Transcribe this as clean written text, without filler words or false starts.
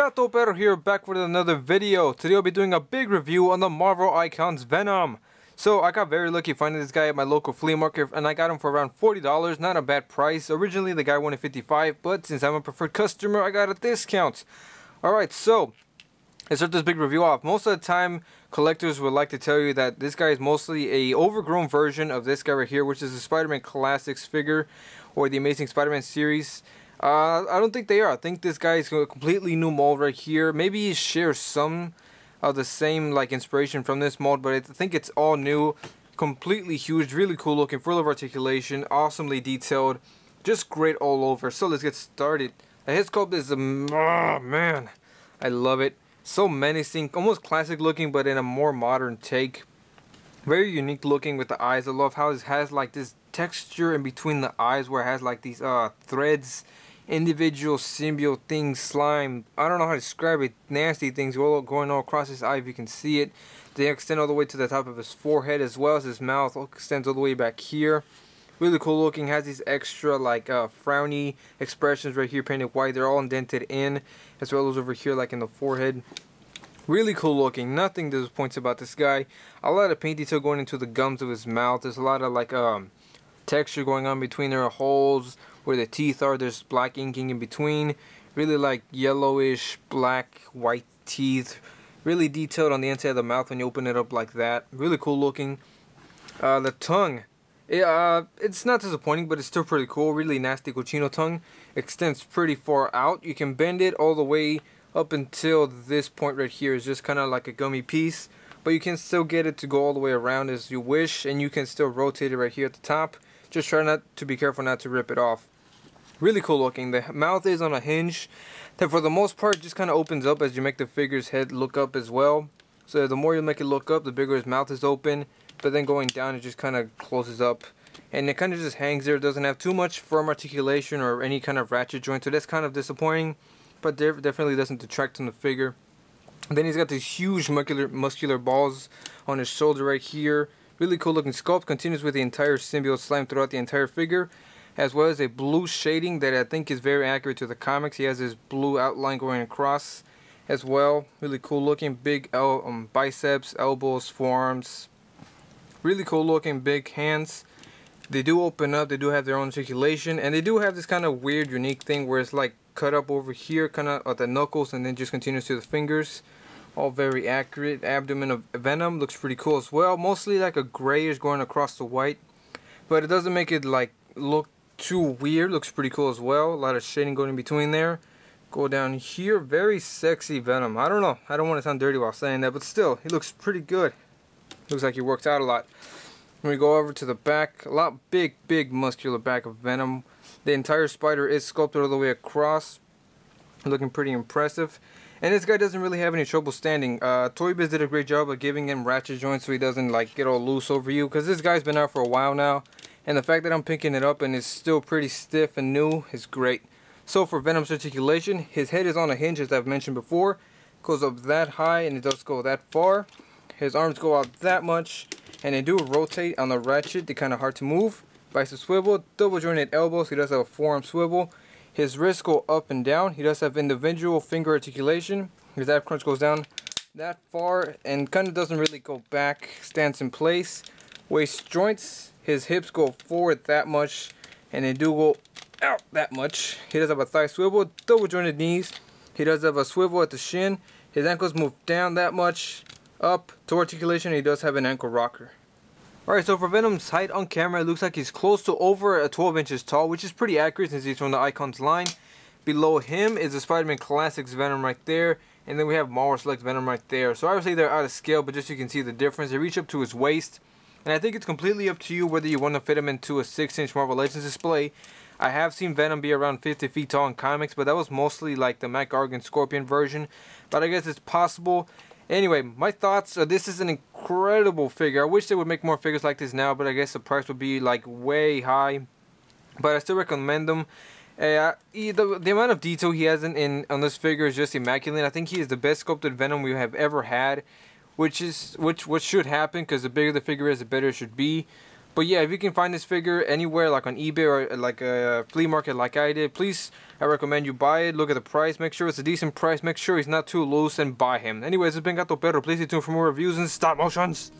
Chato Pero here, back with another video. Today I'll be doing a big review on the Marvel Icons Venom. So I got very lucky finding this guy at my local flea market, and I got him for around $40, not a bad price. Originally the guy wanted $55, but since I'm a preferred customer, I got a discount. Alright, so let's start this big review off. Most of the time, collectors would like to tell you that this guy is mostly a overgrown version of this guy right here, which is the Spider-Man Classics figure, or the Amazing Spider-Man series. I don't think they are. I think this guy is a completely new mold right here. Maybe he shares some of the same like inspiration from this mold, but I think it's all new. Completely huge, really cool looking, full of articulation, awesomely detailed, just great all over. So let's get started. The head sculpt is oh man, I love it. So menacing, almost classic looking, but in a more modern take. Very unique looking with the eyes. I love how it has like this texture in between the eyes where it has like these threads, individual symbiote things, slime, I don't know how to describe it, nasty things going all across his eye if you can see it. They extend all the way to the top of his forehead, as well as his mouth extends all the way back here. Really cool looking, has these extra like frowny expressions right here painted white. They're all indented in, as well as over here like in the forehead. Really cool looking, nothing disappoints about this guy. A lot of paint detail going into the gums of his mouth. There's a lot of like texture going on between their holes where the teeth are. There's black inking in between. Really like yellowish, black, white teeth. Really detailed on the inside of the mouth when you open it up like that. Really cool looking. The tongue. It's not disappointing, but it's still pretty cool. Really nasty cochino tongue. Extends pretty far out. You can bend it all the way up until this point right here. Is just kind of like a gummy piece. But you can still get it to go all the way around as you wish. And you can still rotate it right here at the top. Just try not to be careful not to rip it off. Really cool looking. The mouth is on a hinge that for the most part just kind of opens up as you make the figure's head look up as well. So the more you make it look up, the bigger his mouth is open. But then going down, it just kind of closes up. And it kind of just hangs there. It doesn't have too much firm articulation or any kind of ratchet joint. So that's kind of disappointing. But definitely doesn't detract from the figure. And then he's got these huge muscular balls on his shoulder right here. Really cool looking sculpt. Continues with the entire symbiote slime throughout the entire figure, as well as a blue shading that I think is very accurate to the comics. He has this blue outline going across as well. Really cool looking. Big biceps, elbows, forearms. Really cool looking big hands. They do open up. They do have their own articulation, and they do have this kind of weird unique thing where it's like cut up over here kind of at the knuckles and then just continues to the fingers. All very accurate. Abdomen of Venom looks pretty cool as well. Mostly like a grayish going across the white, but it doesn't make it like look too weird. Looks pretty cool as well. A lot of shading going in between there. Go down here. Very sexy Venom. I don't know. I don't want to sound dirty while saying that, but still, he looks pretty good. Looks like he worked out a lot. When we go over to the back, a lot big muscular back of Venom. The entire spider is sculpted all the way across. Looking pretty impressive. And this guy doesn't really have any trouble standing. Toyiz did a great job of giving him ratchet joints so he doesn't like get all loose over you, because this guy's been out for a while now. And the fact that I'm picking it up and it's still pretty stiff and new is great. So for Venom's articulation, his head is on a hinge, as I've mentioned before. Goes up that high and it does go that far. His arms go out that much, and they do rotate on the ratchet. They're kind of hard to move. Bicep swivel, double jointed elbows. He does have a forearm swivel. His wrists go up and down. He does have individual finger articulation. His ab crunch goes down that far and kind of doesn't really go back. Stands in place. Waist joints. His hips go forward that much, and they do go out that much. He does have a thigh swivel. Double jointed knees. He does have a swivel at the shin. His ankles move down that much. Up to articulation. He does have an ankle rocker. Alright, so for Venom's height on camera, it looks like he's close to over 12 inches tall, which is pretty accurate since he's from the Icons line. Below him is the Spider-Man Classics Venom right there, and then we have Marvel Select Venom right there. So obviously they're out of scale, but just so you can see the difference. They reach up to his waist, and I think it's completely up to you whether you want to fit him into a 6-inch Marvel Legends display. I have seen Venom be around 50 feet tall in comics, but that was mostly like the Mac Gargan Scorpion version, but I guess it's possible. Anyway, my thoughts, this is an incredible figure. I wish they would make more figures like this now, but I guess the price would be like way high. But I still recommend them. The amount of detail he has on this figure is just immaculate. I think he is the best sculpted Venom we have ever had, which should happen, because the bigger the figure is, the better it should be. But yeah, if you can find this figure anywhere, like on eBay or like a flea market like I did, please, I recommend you buy it. Look at the price, make sure it's a decent price, make sure he's not too loose, and buy him. Anyways, it's been Gato Perro. Please stay tuned for more reviews and stop motions.